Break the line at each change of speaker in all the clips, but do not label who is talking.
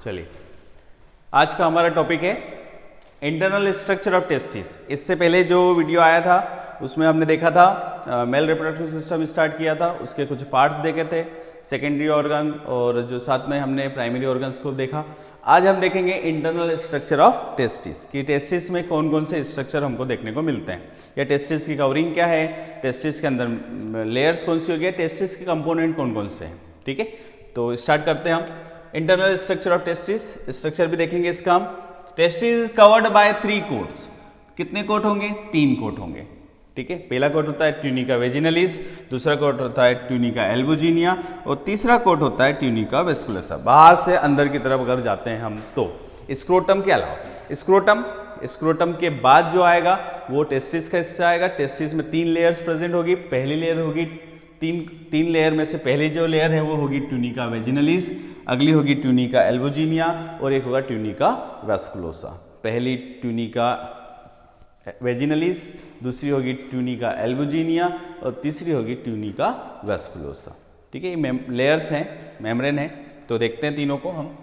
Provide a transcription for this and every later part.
चलिए, आज का हमारा टॉपिक है इंटरनल स्ट्रक्चर ऑफ टेस्टिस। इससे पहले जो वीडियो आया था उसमें हमने देखा था मेल रिप्रोडक्टिव सिस्टम स्टार्ट किया था, उसके कुछ पार्ट्स देखे थे, सेकेंडरी ऑर्गन और जो साथ में हमने प्राइमरी ऑर्गन्स को देखा। आज हम देखेंगे इंटरनल स्ट्रक्चर ऑफ टेस्टिस कि टेस्टिस में कौन कौन से स्ट्रक्चर हमको देखने को मिलते हैं, या टेस्टिस की कवरिंग क्या है, टेस्टिस के अंदर लेयर्स कौन सी होगी, टेस्टिस के कंपोनेंट कौन कौन से हैं। ठीक है, तो स्टार्ट करते हैं हम। Internal structure of testis, structure भी देखेंगे इसका हम। Testis is covered by 3 quotes. कितने कोट होंगे? 3 कोट होंगे। ठीक है, पहला कोट होता है ट्यूनिका वेजिनलिस, दूसरा कोट होता है ट्यूनिका एल्बुजिनिया और तीसरा कोट होता है ट्यूनिका वेस्कुलसा। बाहर से अंदर की तरफ अगर जाते हैं हम तो स्क्रोटम के अलावा स्क्रोटम के बाद जो आएगा वो टेस्टिस का हिस्सा आएगा। टेस्टिस में 3 लेयर्स प्रेजेंट होगी। पहली लेयर होगी तीन लेयर में से पहली जो लेयर है वो होगी ट्यूनिका वेजिनलिस, अगली होगी ट्यूनिका एल्बुजिनिया और एक होगा ट्यूनिका वेस्कुलोसा। पहली ट्यूनिका वेजिनलिस, दूसरी होगी ट्यूनिका एल्बुजिनिया और तीसरी होगी ट्यूनिका वेस्कुलोसा। ठीक है, ये लेयर्स हैं, मेम्ब्रेन है। तो देखते हैं तीनों को हम।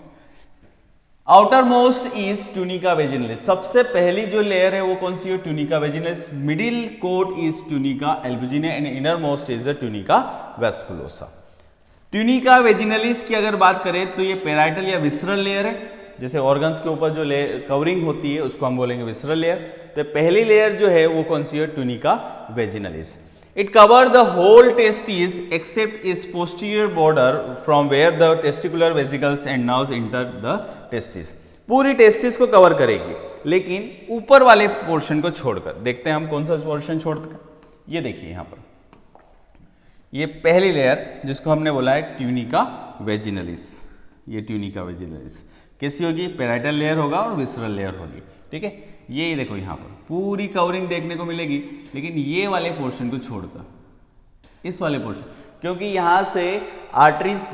Outermost is tunica vaginalis. सबसे पहली जो लेयर है वो कौन सी है? Tunica vaginalis. Middle coat is tunica albuginea and innermost is the tunica vasculosa. Tunica vaginalis की अगर बात करें तो ये पेराइटल या विसरल लेयर है। जैसे ऑर्गन्स के ऊपर जो कवरिंग होती है उसको हम बोलेंगे विसरल लेयर। तो पहली लेयर जो है वो कौन सी है? Tunica वेजिनलिस। It covered the whole testis except its posterior border from where the testicular vesicles and nerves enter the testis. पूरी टेस्टिस को कवर करेगी लेकिन ऊपर वाले पोर्शन को छोड़कर। देखते हैं हम कौन सा पोर्शन छोड़कर। ये देखिए यहाँ पर, ये पहली लेयर जिसको हमने बोला है ट्यूनिका वेजिनलिस। ये ट्यूनिका वेजिनलिस कैसी होगी? पेराइटल लेयर होगा और विसरल लेयर होगी। ठीक है, ये देखो यहाँ पर पूरी कवरिंग देखने को मिलेगी लेकिन ये वाले पोर्शन को छोड़कर, इस वाले पोर्शन, क्योंकि यहाँ से आर्टरीज,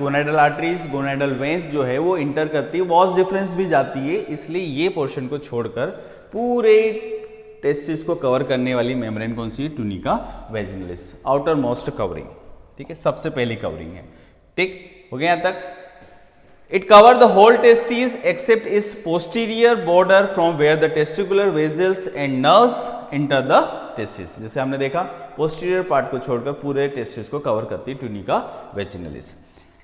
गोनाडल वेन्स जो है वो इंटर करती है, वॉस डिफरेंस भी जाती है, इसलिए ये पोर्शन को छोड़कर पूरे टेस्टिस को कवर करने वाली मेम्ब्रेन कौन सी है? Tunica vaginalis, outermost covering. ठीक है, सबसे पहली कवरिंग है। ठीक हो गया यहाँ तक। It covered the whole testis except its posterior border from where the testicular vessels and nerves enter the testis. जैसे हमने देखा posterior part को छोड़कर पूरे testis को कवर करती है tunica वेजिनलिस।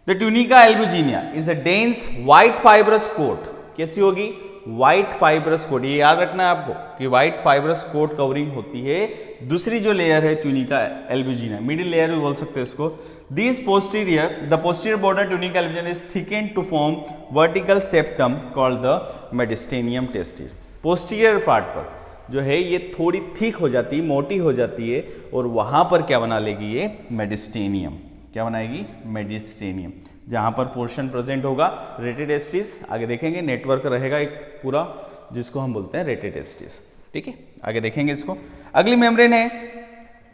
The tunica albuginea is a dense white fibrous coat. कैसी होगी? White fibrous coat. ये याद रखना है आपको कि व्हाइट फाइब्रस कोट कवरिंग होती है। दूसरी जो लेयर है ट्यूनिका एल्बुजिनिया, मिडिल लेयर भी बोल सकते हैं इसको। The posterior border tunica albuginea is thickened to form vertical septum called the mediastinum testis. Posterior part पर जो है ये थोड़ी थिक हो जाती है, मोटी हो जाती है और वहां पर क्या बना लेगी? ये मेडिस्टेनियम। क्या बनाएगी? मेडिस्टेनियम। जहां पर पोर्शन प्रेजेंट होगा रेटिटेस्टिस, आगे देखेंगे नेटवर्क रहेगा एक पूरा जिसको हम बोलते हैं रेटिटेस्टिस। ठीक है, आगे देखेंगे इसको। अगली मेम्ब्रेन है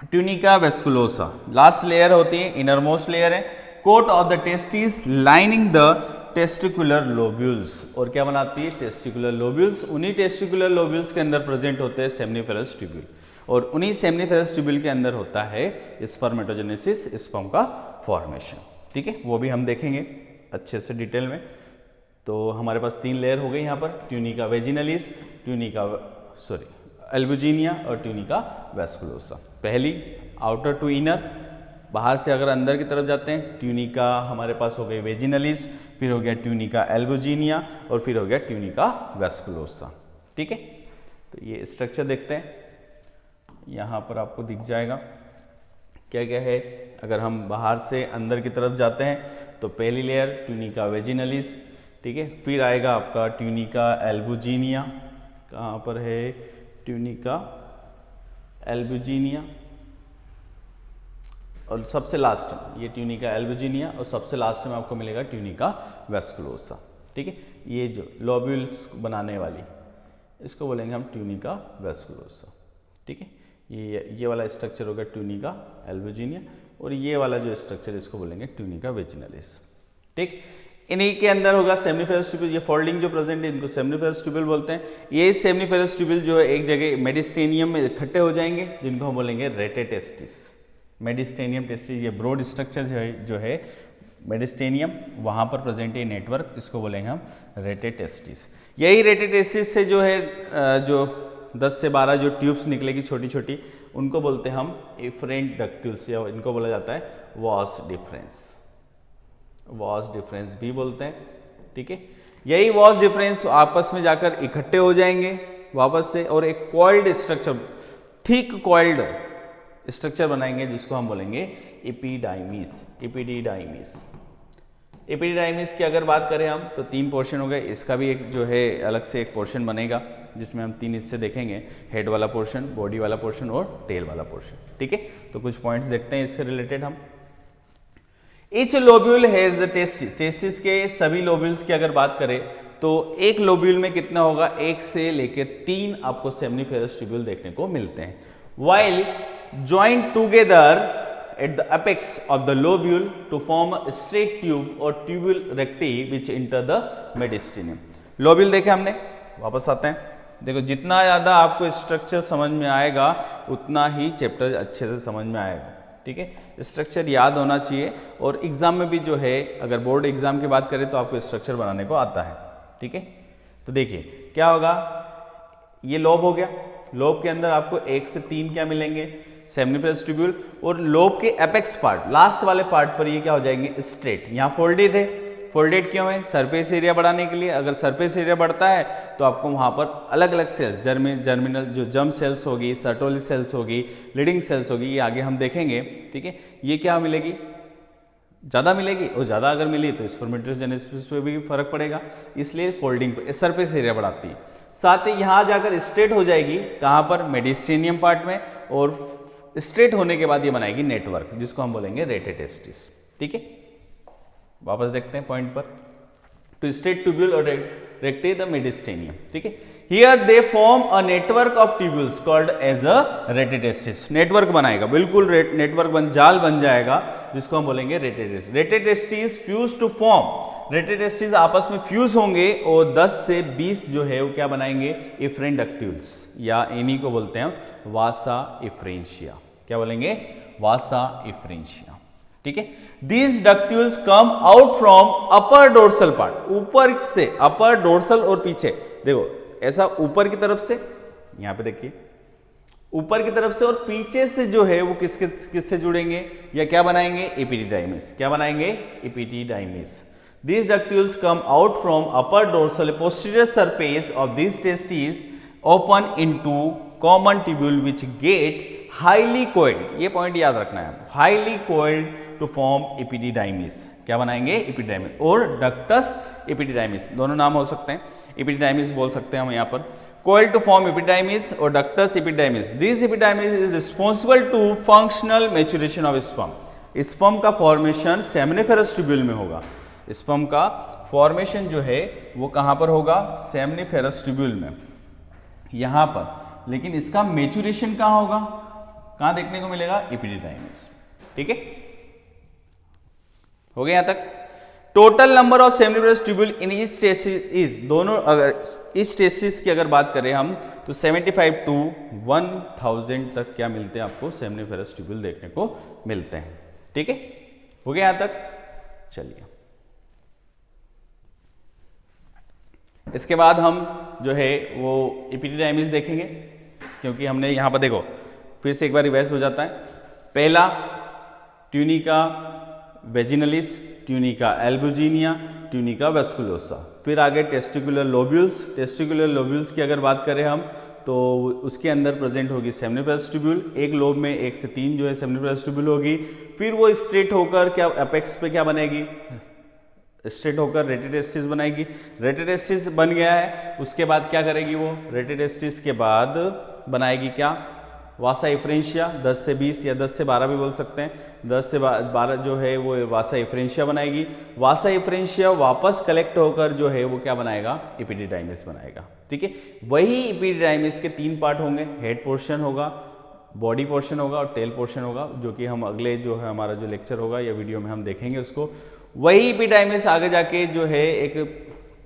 ट्यूनिका वेस्कुलोसा। लास्ट लेयर होती है, इनर मोस्ट लेयर है। Coat of the testis lining the testicular lobules. और क्या बनाती है? Testicular lobules. उन्हीं टेस्टिकुलर लोब्यूल्स के अंदर प्रेजेंट होते हैं सेमनीफेरस ट्यूब्यूल और उन्हीं सेमनीफेरस ट्यूब्यूल के अंदर होता है स्पर्मेटोजेनेसिस, स्पर्म का फॉर्मेशन। ठीक है, वो भी हम देखेंगे अच्छे से डिटेल में। तो हमारे पास 3 लेयर हो गई यहाँ पर, ट्यूनिका वेजिनलिस, एल्बुजिनिया और ट्यूनिका वेस्कुलोसा। पहली आउटर टू इनर, बाहर से अगर अंदर की तरफ जाते हैं ट्यूनिका हमारे पास हो गई वेजिनलिस, फिर हो गया ट्यूनिका एल्बुजिनिया और फिर हो गया ट्यूनिका वेस्कुलोसा। ठीक है, तो ये स्ट्रक्चर देखते हैं, यहाँ पर आपको दिख जाएगा क्या क्या है। अगर हम बाहर से अंदर की तरफ जाते हैं तो पहली लेयर ट्यूनिका वेजिनलिस। ठीक है, फिर आएगा आपका ट्यूनिका एल्बुजिनिया। कहाँ पर है? ट्यूनिका एल्बुजिनिया और सबसे लास्ट में ये ट्यूनिका एल्बुजिनिया और सबसे लास्ट में आपको मिलेगा ट्यूनिका वेस्कुलोसा। ठीक है, ये जो लोब्यूल्स बनाने वाली इसको बोलेंगे हम ट्यूनिका वेस्कुलोसा। ठीक है, ये वाला स्ट्रक्चर होगा ट्यूनिका एल्बुजिनिया और ये वाला जो स्ट्रक्चर इसको बोलेंगे ट्यूनिका वेजिनलिस। ठीक, इन्हीं के अंदर होगा सेमनीफेरस ट्यूब्यूल। ये फोल्डिंग जो प्रेजेंट है इनको सेमनीफेरस ट्यूब्यूल बोलते हैं। ये सेमनीफेरस ट्यूब्यूल जो है एक जगह मेडिस्टेनियम में इकट्ठे हो जाएंगे जिनको हम बोलेंगे रेटेटेस्टिस। मेडिस्टेनियम टेस्टिस, ये ब्रॉड स्ट्रक्चर जो है मेडिस्टेनियम, वहाँ पर प्रेजेंट है नेटवर्क, इसको बोलेंगे हम रेटेड टेस्टिस। यही रेटेड टेस्टिस से जो है जो 10 से 12 जो ट्यूब्स निकलेगी छोटी छोटी, उनको बोलते हैं हम एफरेंट डक्ट्यूल्स, या इनको बोला जाता है वॉस डिफरेंस, वॉस डिफरेंस भी बोलते हैं। ठीक है, यही वॉस डिफरेंस आपस में जाकर इकट्ठे हो जाएंगे वापस से और एक coiled structure, thick coiled structure बनाएंगे जिसको हम बोलेंगे एपिडाइमिस। एपिडिडाइमिस, एपिडिडाइमिस की अगर बात करें हम तो 3 पोर्शन हो गए, इसका भी एक जो है अलग से एक पोर्शन बनेगा जिसमें हम 3 हिस्से देखेंगे, हेड वाला पोर्शन, बॉडी वाला पोर्शन और टेल वाला पोर्शन। ठीक है, तो कुछ पॉइंट्स देखते हैं इससे रिलेटेड हम। Each lobule has the testis, testis के सभी लोब्यूल्स की अगर बात करें तो एक लोब्यूल में कितना होगा, 1 से लेकर 3 आपको सेमनीफेरस ट्यूब्यूल देखने को मिलते हैं। While joint together at the apex of the lobule to form a straight tube or tubule recti which enter the mediastinum। Lobule देखे हमने, वापस आते हैं। देखो जितना ज़्यादा आपको स्ट्रक्चर समझ में आएगा उतना ही चैप्टर अच्छे से समझ में आएगा। ठीक है, स्ट्रक्चर याद होना चाहिए और एग्जाम में भी जो है, अगर बोर्ड एग्जाम की बात करें तो आपको स्ट्रक्चर बनाने को आता है। ठीक है, तो देखिए क्या होगा, ये लोब हो गया, लोब के अंदर आपको 1 से 3 क्या मिलेंगे, सेमनीफेरस ट्यूब्यूल, और लोब के एपेक्स पार्ट, लास्ट वाले पार्ट पर ये क्या हो जाएंगे, स्ट्रेट। यहाँ फोल्डेड है, फोल्डेड क्यों है, सरफेस एरिया बढ़ाने के लिए। अगर सरफेस एरिया बढ़ता है तो आपको वहाँ पर अलग अलग सेल्स, जर्मिनल जो जर्म सेल्स होगी, सर्टोली सेल्स होगी, लीडिंग सेल्स होगी, ये आगे हम देखेंगे। ठीक है, ये क्या मिलेगी, ज़्यादा मिलेगी, और ज़्यादा अगर मिली तो स्पर्मेटोजेनेसिस पे भी फर्क पड़ेगा, इसलिए फोल्डिंग पे सरफेस एरिया बढ़ाती है। साथ ही यहाँ जाकर स्ट्रेट हो जाएगी, कहाँ पर, मेडिस्टेनियम पार्ट में, और स्ट्रेट होने के बाद ये बनाएगी नेटवर्क जिसको हम बोलेंगे रेटेड टेस्टिस। ठीक है, वापस देखते हैं पॉइंट पर। टू स्ट्रेट ट्यूब्यूल और रेक्टे द मेडिस्टेनियम। ठीक है, here they form a network of tubules called as a rete testis. Network बनाएगा, बिल्कुल नेटवर्क जाल बन जाएगा जिसको हम बोलेंगे rete testis. Rete testis fuse to form, rete testis आपस में फ्यूज होंगे और 10 से 20 जो है वो क्या बनाएंगे, एफरेंट डक्ट्यूल्स, या इन्हीं को बोलते हैं वासा एफ्रेंशिया। क्या बोलेंगे, वासा एफ्रेंशिया। ठीक है, these ductules come out from upper dorsal part, ऊपर से, अपर डोर्सल और पीछे, देखो ऐसा ऊपर की तरफ से, यहां पे देखिए ऊपर की तरफ से, और पीछे से जो है वो किससे जुड़ेंगे या क्या बनाएंगे, एपिडिडाइमिस। क्या बनाएंगे, epididymis. These ductules come out from upper dorsal posterior surface of these testes open into common tubule which get highly coiled, ये पॉइंट याद रखना है, highly coiled to form epididymis। क्या बनाएंगे, epididymis, और ductus epididymis, दोनों नाम हो सकते हैं, epididymis बोल सकते हैं हम यहाँ पर। coiled to form epididymis और ductus epididymis। This epididymis is responsible to functional maturation of sperm। Sperm का फॉर्मेशन सेमनीफेरस ट्यूब्यूल में होगा। स्पर्म का फॉर्मेशन जो है वो कहाँ पर होगा, सेमनीफेरस ट्यूब्यूल में, यहाँ पर। लेकिन इसका मेचुरेशन कहाँ होगा, कहाँ देखने को मिलेगा, एपिडिडाइमिस। ठीक है, हो गया यहाँ तक। Total number of seminiferous tubule in each testis is, दोनों अगर इस टेस्टिस की अगर बात करें हम तो 75 to 1000 तक क्या मिलते हैं आपको, सेमनीफेरस ट्यूब्यूल देखने को मिलते हैं। ठीक है, हो गया यहाँ तक। चलिए इसके बाद हम जो है वो एपिडिडाइमिस देखेंगे, क्योंकि हमने यहाँ पर देखो फिर से एक बार रिवाइज हो जाता है। पहला ट्यूनिका वेजिनलिस, ट्यूनिका एल्बुजिनिया, ट्यूनिका वेस्कुलोसा, फिर आगे टेस्टिकुलर लोब्यूल्स। टेस्टिकुलर लोब्यूल्स की अगर बात करें हम तो उसके अंदर प्रेजेंट होगी सेमनीफेरस ट्यूब्यूल, एक लोब में 1 से 3 जो है सेमनीफेरस ट्यूब्यूल होगी। फिर वो स्ट्रेट होकर क्या एपेक्स पे क्या बनेगी, स्ट्रेट होकर रेटेड टेस्टिस बनाएगी। रेटेड टेस्टिस बन गया है, उसके बाद क्या करेगी वो, रेटेड टेस्टिस के बाद बनाएगी क्या, वासा एफ्रेंशिया। 10 से 20 या 10 से 12 भी बोल सकते हैं, 10 से 12 जो है वो वासा एफ्रेंशिया बनाएगी। वासा एफ्रेंशिया वापस कलेक्ट होकर जो है वो क्या बनाएगा, एपिडिडाइमिस बनाएगा। ठीक है, वही एपिडिडाइमिस के 3 पार्ट होंगे, हेड पोर्शन होगा, बॉडी पोर्शन होगा और टेल पोर्शन होगा, जो कि हम अगले जो है हमारा जो लेक्चर होगा या वीडियो में हम देखेंगे उसको। वही एपिडाइमिस आगे जाके जो है एक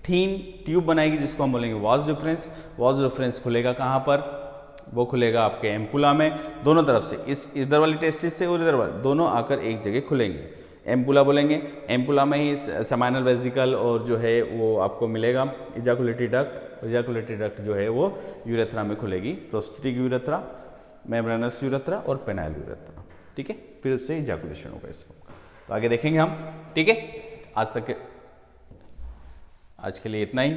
थीन ट्यूब बनाएगी जिसको हम बोलेंगे वास डिफरेंस। वास डिफरेंस खुलेगा कहाँ पर, वो खुलेगा आपके एम्पुला में, दोनों तरफ से, इस इधर वाली टेस्टिस से और इधर वाली, दोनों आकर एक जगह खुलेंगे। एम्पुला बोलेंगे, एम्पुला में ही सेमाइनल वेसिकल और जो है वो आपको मिलेगा इजाकुलेटरी डक्ट, इजाकुलेटरी डक्ट जो है वो यूरेथ्रा में खुलेगी, प्रोस्टेटिक यूरेथ्रा, मेम्ब्रेनस यूरेथ्रा और पेनाइल यूरेथ्रा, ठीक है, फिर उससे इजाकुलेशन होगा इसमें। तो आगे देखेंगे हम, ठीक है। आज के लिए इतना ही।